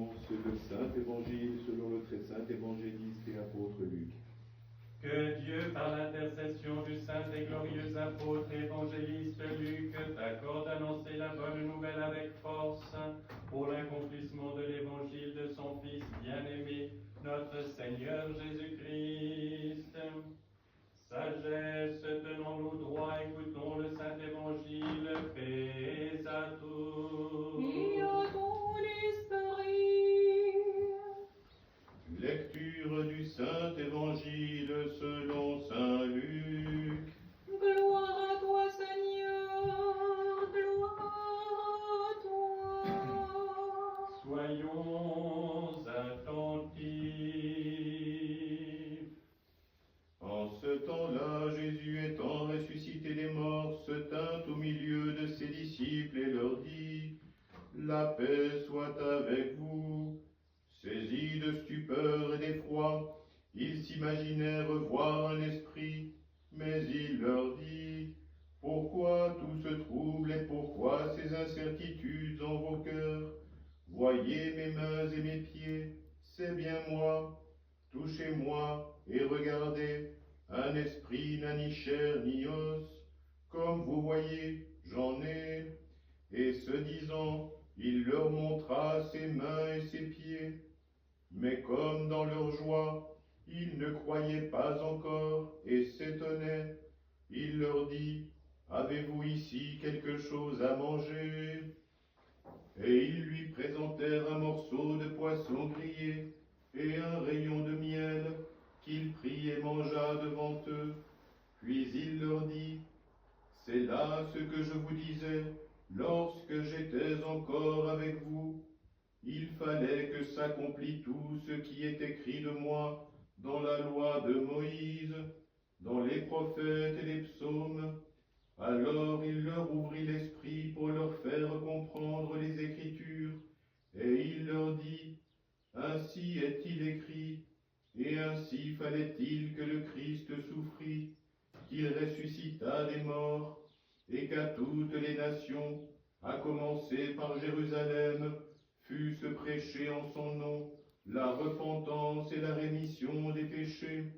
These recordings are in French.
annonce le Saint Évangile selon le très saint évangéliste et apôtre Luc. Que Dieu, par l'intercession du saint et glorieux apôtre évangéliste Luc, t'accorde d'annoncer la bonne nouvelle avec force pour l'accomplissement de l'évangile de son Fils bien-aimé, notre Seigneur Jésus-Christ. Sagesse, tenons-nous droit, écoutons le saint évangile, paix à tous. Et à ton esprit. Lecture du saint évangile selon saint Luc. Gloire à toi, Seigneur, gloire à toi. Soyons attentifs. En ce temps-là, Jésus étant ressuscité des morts, se tint au milieu de ses disciples et leur dit : La paix soit avec vous. Saisis de stupeur et d'effroi, ils s'imaginèrent voir un esprit, mais il leur dit : Pourquoi tout ce trouble et pourquoi ces incertitudes en vos cœurs ? Voyez mes mains et mes pieds, c'est bien moi. Touchez-moi et regardez, un esprit n'a ni chair ni os. Comme vous voyez, j'en ai. Et ce disant, il leur montra ses mains et ses pieds. Mais comme dans leur joie, ils ne croyaient pas encore et s'étonnaient, il leur dit : Avez-vous ici quelque chose à manger ? Et ils lui présentèrent un morceau de poisson grillé et un rayon de miel qu'il prit et mangea devant eux. Puis il leur dit : C'est là ce que je vous disais lorsque j'étais encore avec vous. Il fallait que s'accomplît tout ce qui est écrit de moi dans la loi de Moïse, dans les prophètes et les psaumes. Alors il leur ouvrit l'esprit pour leur faire comprendre les Écritures, et il leur dit : Ainsi est-il écrit, et ainsi fallait-il que le Christ souffrit, qu'il ressuscitât des morts, et qu'à toutes les nations, à commencer par Jérusalem, fussent prêchés en son nom la repentance et la rémission des péchés.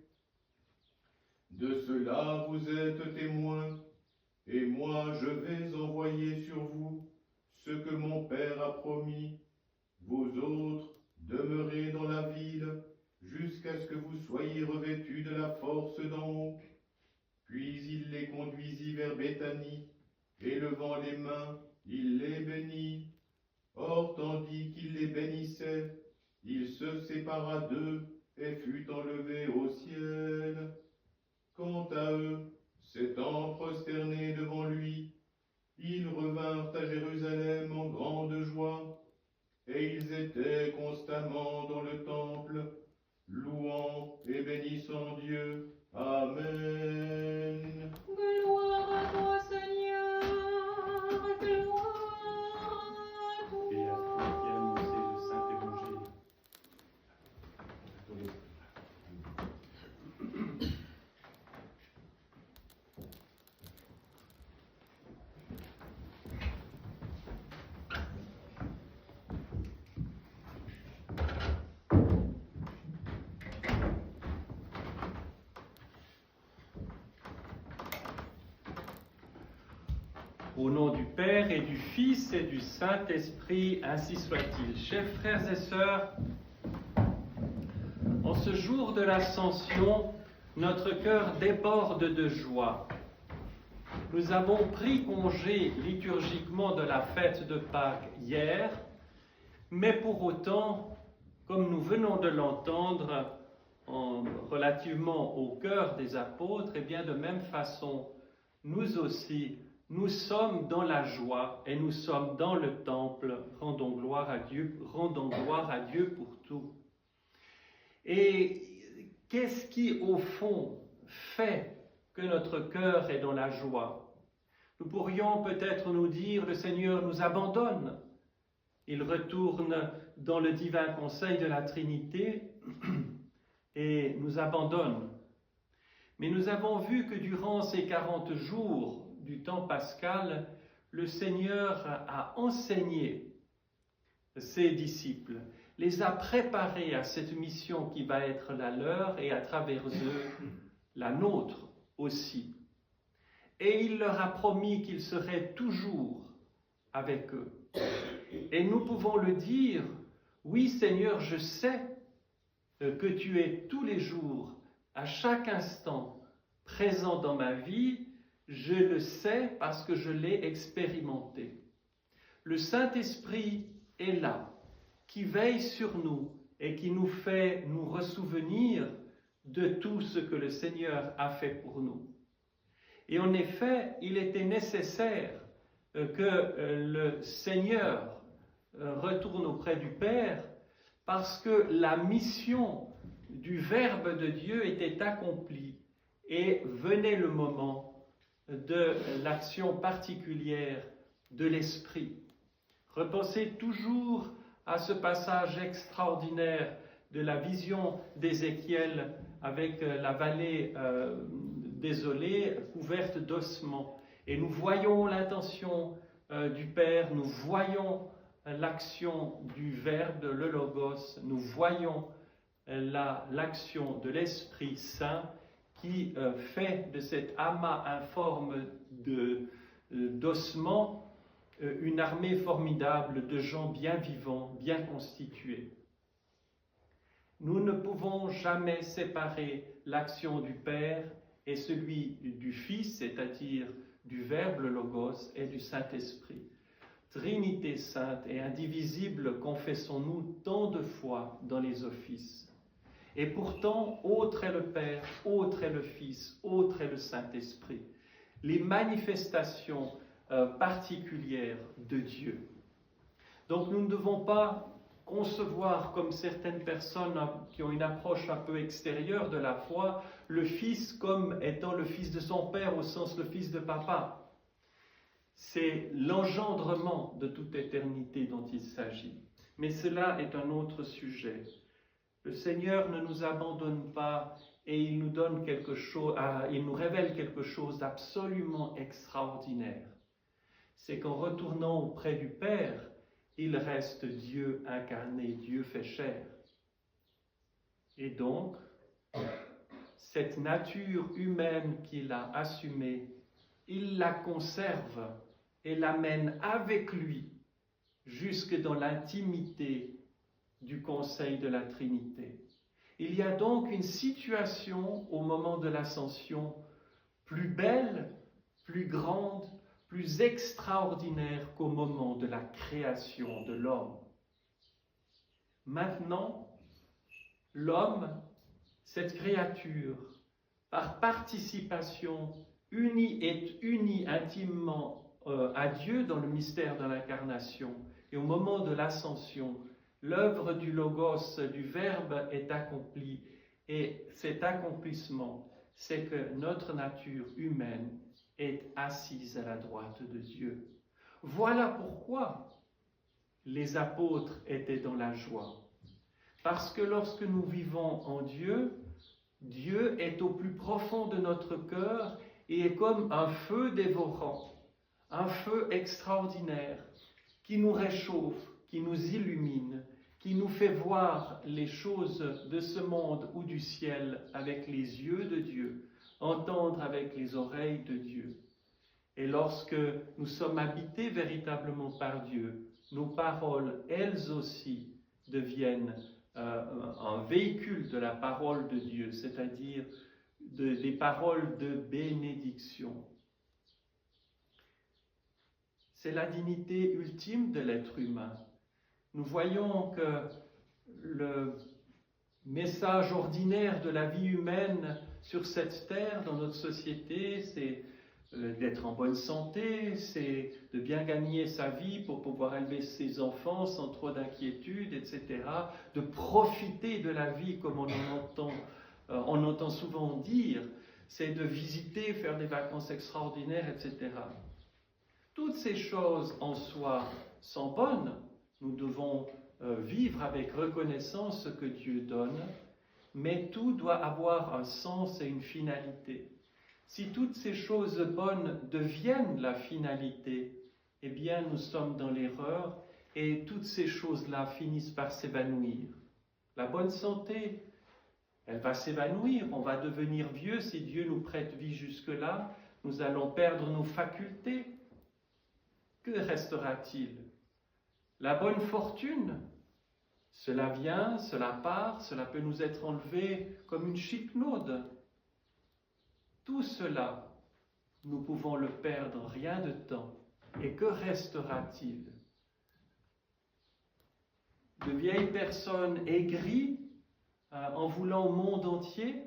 De cela vous êtes témoins, et moi je vais envoyer sur vous ce que mon Père a promis. Vous autres, demeurez dans la ville, jusqu'à ce que vous soyez revêtus de la force d'en haut. Puis il les conduisit vers Béthanie, et levant les mains, il les bénit. Or, tandis qu'il les bénissait, il se sépara d'eux et fut enlevé au ciel. Quant à eux, s'étant prosternés devant lui, ils revinrent à Jérusalem en grande joie, et ils étaient constamment dans le temple, louant et bénissant Dieu. Amen. Gloire à toi, Seigneur, gloire à toi. Et à toi qui annoncez le saint évangile. Au nom du Père et du Fils et du Saint-Esprit, ainsi soit-il. Chers frères et sœurs, en ce jour de l'Ascension, notre cœur déborde de joie. Nous avons pris congé liturgiquement de la fête de Pâques hier, mais pour autant, comme nous venons de l'entendre, relativement au cœur des apôtres, et bien de même façon, nous aussi, nous sommes dans la joie et nous sommes dans le temple. Rendons gloire à Dieu pour tout. Et qu'est-ce qui, au fond, fait que notre cœur est dans la joie ? Nous pourrions peut-être nous dire, le Seigneur nous abandonne. Il retourne dans le divin conseil de la Trinité et nous abandonne. Mais nous avons vu que durant ces 40 jours du temps pascal, le Seigneur a enseigné ses disciples les a préparés à cette mission qui va être la leur et à travers eux la nôtre aussi. Et il leur a promis qu'il serait toujours avec eux. Et nous pouvons le dire, oui Seigneur, je sais que tu es tous les jours, à chaque instant, présent dans ma vie, je le sais parce que je l'ai expérimenté. Le Saint-Esprit est là, qui veille sur nous et qui nous fait nous ressouvenir de tout ce que le Seigneur a fait pour nous. Et en effet, il était nécessaire que le Seigneur retourne auprès du Père parce que la mission du Verbe de Dieu était accomplie et venait le moment de l'action particulière de l'Esprit. Repensez toujours à ce passage extraordinaire de la vision d'Ézéchiel avec la vallée désolée, couverte d'ossements. Et nous voyons l'intention du Père, nous voyons l'action du Verbe, le Logos, nous voyons l'action de l'Esprit Saint qui fait de cet amas informe d'ossements une armée formidable de gens bien vivants, bien constitués. Nous ne pouvons jamais séparer l'action du Père et celui du Fils, c'est-à-dire du Verbe, le Logos, et du Saint-Esprit. Trinité sainte et indivisible, confessons-nous tant de fois dans les offices. Et pourtant, autre est le Père, autre est le Fils, autre est le Saint-Esprit. Les manifestations particulières de Dieu. Donc nous ne devons pas concevoir comme certaines personnes qui ont une approche un peu extérieure de la foi, le Fils comme étant le Fils de son Père au sens le Fils de Papa. C'est l'engendrement de toute éternité dont il s'agit. Mais cela est un autre sujet. Le Seigneur ne nous abandonne pas et il nous donne quelque chose, il nous révèle quelque chose d'absolument extraordinaire. C'est qu'en retournant auprès du Père, il reste Dieu incarné, Dieu fait chair. Et donc, cette nature humaine qu'il a assumée, il la conserve et l'amène avec lui jusque dans l'intimité du conseil de la Trinité. Il y a donc une situation au moment de l'ascension plus belle, plus grande, plus extraordinaire qu'au moment de la création de l'homme. Maintenant, l'homme, cette créature, par participation, est uni intimement à Dieu dans le mystère de l'incarnation. Et au moment de l'ascension, l'œuvre du Logos, du Verbe, est accomplie. Et cet accomplissement, c'est que notre nature humaine est assise à la droite de Dieu. Voilà pourquoi les apôtres étaient dans la joie. Parce que lorsque nous vivons en Dieu, Dieu est au plus profond de notre cœur et est comme un feu dévorant, un feu extraordinaire qui nous réchauffe, qui nous illumine, qui nous fait voir les choses de ce monde ou du ciel avec les yeux de Dieu, entendre avec les oreilles de Dieu. Et lorsque nous sommes habités véritablement par Dieu, nos paroles, elles aussi, deviennent un véhicule de la parole de Dieu, c'est-à-dire des paroles de bénédiction. C'est la dignité ultime de l'être humain. Nous voyons que le message ordinaire de la vie humaine sur cette terre, dans notre société, c'est d'être en bonne santé, c'est de bien gagner sa vie pour pouvoir élever ses enfants sans trop d'inquiétude, etc. De profiter de la vie comme on entend souvent dire, c'est de visiter, faire des vacances extraordinaires, etc. Toutes ces choses en soi sont bonnes. Nous devons vivre avec reconnaissance ce que Dieu donne, mais tout doit avoir un sens et une finalité. Si toutes ces choses bonnes deviennent la finalité, eh bien nous sommes dans l'erreur et toutes ces choses-là finissent par s'évanouir. La bonne santé, elle va s'évanouir, on va devenir vieux si Dieu nous prête vie jusque-là, nous allons perdre nos facultés. Que restera-t-il? La bonne fortune, cela vient, cela part, cela peut nous être enlevé comme une chiquenaude. Tout cela, nous pouvons le perdre en rien de temps. Et que restera-t-il? De vieilles personnes aigries en voulant au monde entier,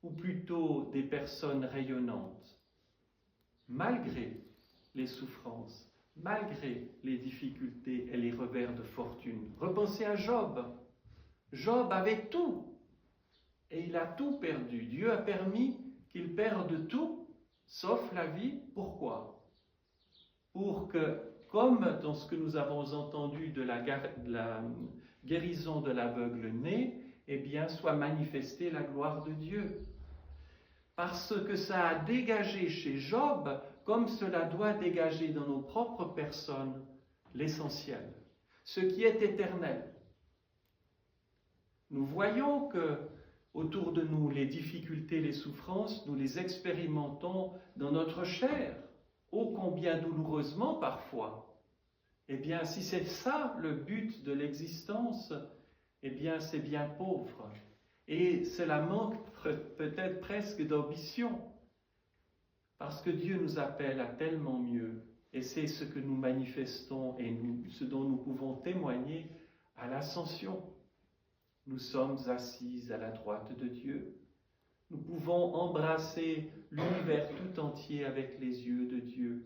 ou plutôt des personnes rayonnantes, malgré les souffrances, malgré les difficultés et les revers de fortune. Repensez à Job. Job avait tout et il a tout perdu. Dieu a permis qu'il perde tout, sauf la vie. Pourquoi? Pour que, comme dans ce que nous avons entendu de la guérison de l'aveugle-né, eh bien, soit manifestée la gloire de Dieu. Parce que ça a dégagé chez Job, comme cela doit dégager dans nos propres personnes, l'essentiel, ce qui est éternel. Nous voyons que autour de nous, les difficultés, les souffrances, nous les expérimentons dans notre chair, ô combien douloureusement parfois. Eh bien, si c'est ça le but de l'existence, eh bien, c'est bien pauvre. Et cela manque peut-être presque d'ambition, parce que Dieu nous appelle à tellement mieux. Et c'est ce que nous manifestons et ce dont nous pouvons témoigner à l'Ascension. Nous sommes assis à la droite de Dieu. Nous pouvons embrasser l'univers tout entier avec les yeux de Dieu.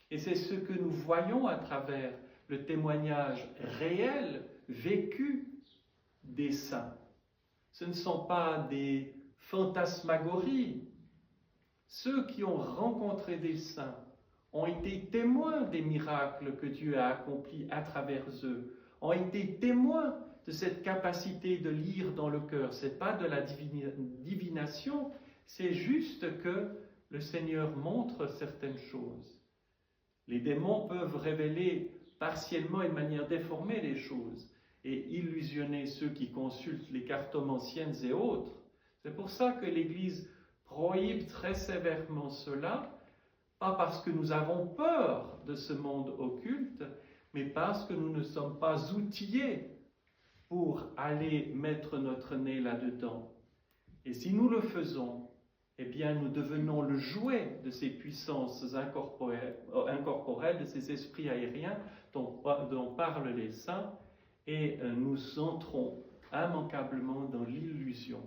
Et c'est ce que nous voyons à travers le témoignage réel, vécu des saints. Ce ne sont pas des fantasmagories. Ceux qui ont rencontré des saints ont été témoins des miracles que Dieu a accomplis à travers eux, ont été témoins de cette capacité de lire dans le cœur. Ce n'est pas de la divination, c'est juste que le Seigneur montre certaines choses. Les démons peuvent révéler partiellement et de manière déformée les choses et illusionner ceux qui consultent les cartomanciennes et autres. C'est pour ça que l'Église prohibe très sévèrement cela, pas parce que nous avons peur de ce monde occulte, mais parce que nous ne sommes pas outillés pour aller mettre notre nez là-dedans. Et si nous le faisons, eh bien nous devenons le jouet de ces puissances incorporelles, de ces esprits aériens dont parlent les saints, et nous entrons immanquablement dans l'illusion.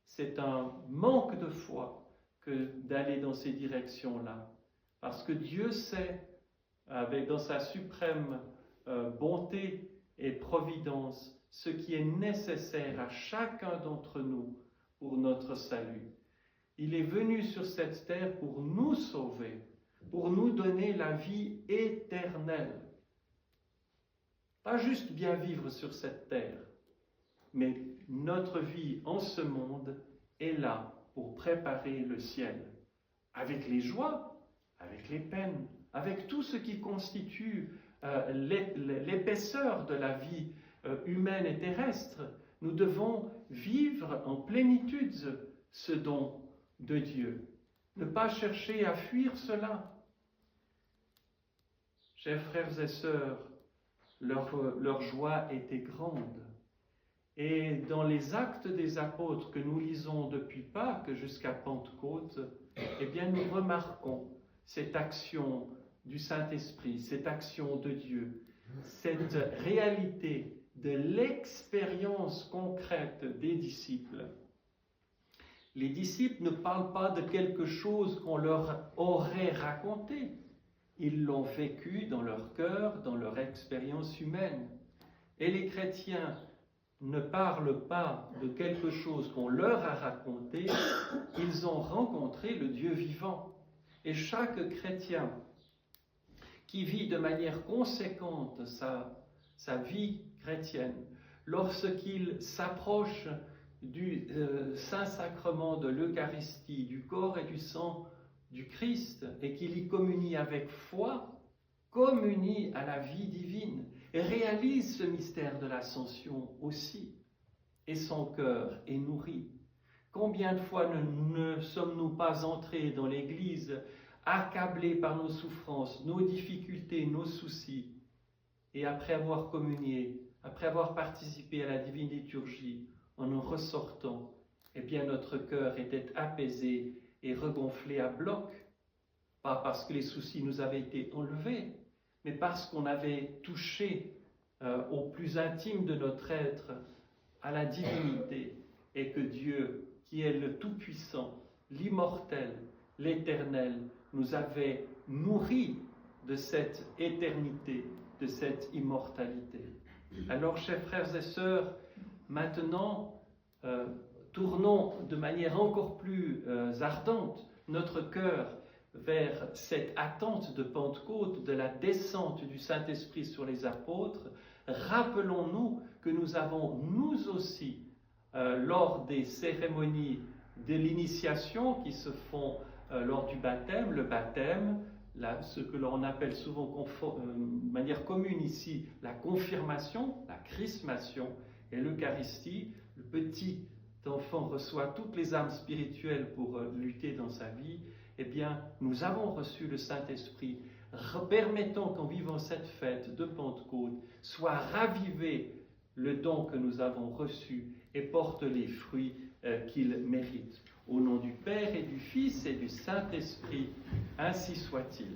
C'est un manque de foi que d'aller dans ces directions-là, parce que Dieu sait, dans sa suprême bonté et providence, ce qui est nécessaire à chacun d'entre nous pour notre salut. Il est venu sur cette terre pour nous sauver, pour nous donner la vie éternelle. Pas juste bien vivre sur cette terre, mais notre vie en ce monde est là pour préparer le ciel, avec les joies, avec les peines, avec tout ce qui constitue l'épaisseur de la vie humaine et terrestre. Nous devons vivre en plénitude ce don de Dieu, ne pas chercher à fuir cela. Chers frères et sœurs, leur joie était grande. Et dans les actes des apôtres que nous lisons depuis Pâques jusqu'à Pentecôte, eh bien nous remarquons cette action du Saint-Esprit, cette action de Dieu, cette réalité de l'expérience concrète des disciples. Les disciples ne parlent pas de quelque chose qu'on leur aurait raconté. Ils l'ont vécu dans leur cœur, dans leur expérience humaine. Et les chrétiens ne parlent pas de quelque chose qu'on leur a raconté, ils ont rencontré le Dieu vivant. Et chaque chrétien qui vit de manière conséquente sa vie chrétienne, lorsqu'il s'approche du Saint-Sacrement de l'Eucharistie, du corps et du sang du Christ, et qu'il y communie avec foi, communie à la vie divine. réalise ce mystère de l'ascension aussi, et son cœur est nourri. Combien de fois ne sommes-nous pas entrés dans l'Église, accablés par nos souffrances, nos difficultés, nos soucis, et après avoir communié, après avoir participé à la divine liturgie, en en ressortant, eh bien notre cœur était apaisé et regonflé à bloc, pas parce que les soucis nous avaient été enlevés, mais parce qu'on avait touché au plus intime de notre être, à la divinité, et que Dieu, qui est le Tout-Puissant, l'immortel, l'éternel, nous avait nourris de cette éternité, de cette immortalité. Alors, chers frères et sœurs, maintenant, tournons de manière encore plus ardente notre cœur vers cette attente de Pentecôte, de la descente du Saint-Esprit sur les apôtres. Rappelons-nous que nous avons, nous aussi, lors des cérémonies de l'initiation qui se font lors du baptême, le baptême, ce que l'on appelle souvent de manière commune ici, la confirmation, la chrismation et l'Eucharistie. Le petit enfant reçoit toutes les âmes spirituelles pour lutter dans sa vie. Eh bien, nous avons reçu le Saint-Esprit. Permettons qu'en vivant cette fête de Pentecôte, soit ravivé le don que nous avons reçu et porte les fruits qu'il mérite. Au nom du Père et du Fils et du Saint-Esprit, ainsi soit-il.